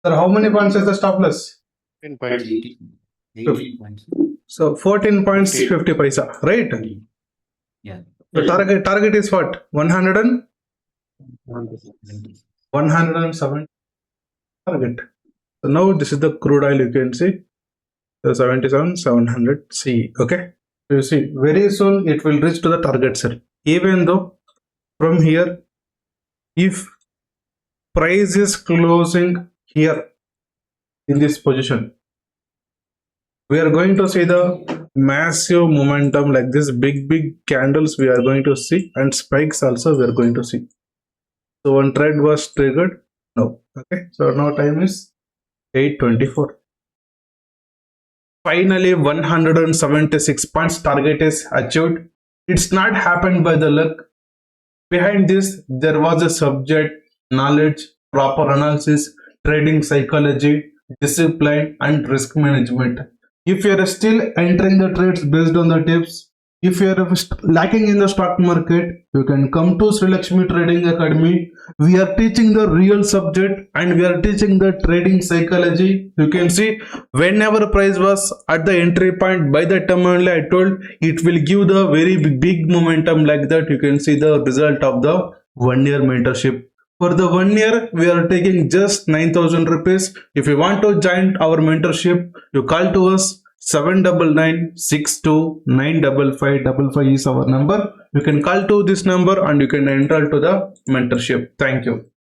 Sir, how many points is the stop loss? 10.80. 80 points. So 14 points 50 paisa, right? Yeah. The target is what? 107 target. So now this is the crude oil, you can see the 77,700 C. Okay, you see very soon it will reach to the target set. Even though from here, if price is closing here in this position, we are going to see the massive momentum like this, big candles we are going to see, and spikes also we are going to see. So one trend was triggered. No. Okay, so now time is 8:24. Finally 176 points target is achieved. It's not happened by the luck. Behind this there was a subject, knowledge, proper analysis, trading psychology, discipline and risk management. If you are still entering the trades based on the tips, if you are lacking in the stock market, you can come to Sri Lakshmi Trading Academy. We are teaching the real subject and we are teaching the trading psychology. You can see whenever price was at the entry point, by the time only I told it will give the very big momentum like that. You can see the result of the 1 year mentorship. For the 1 year, we are taking just 9,000 rupees. If you want to join our mentorship, you call to us. 799629555 is our number. You can call to this number and you can enroll to the mentorship. Thank you.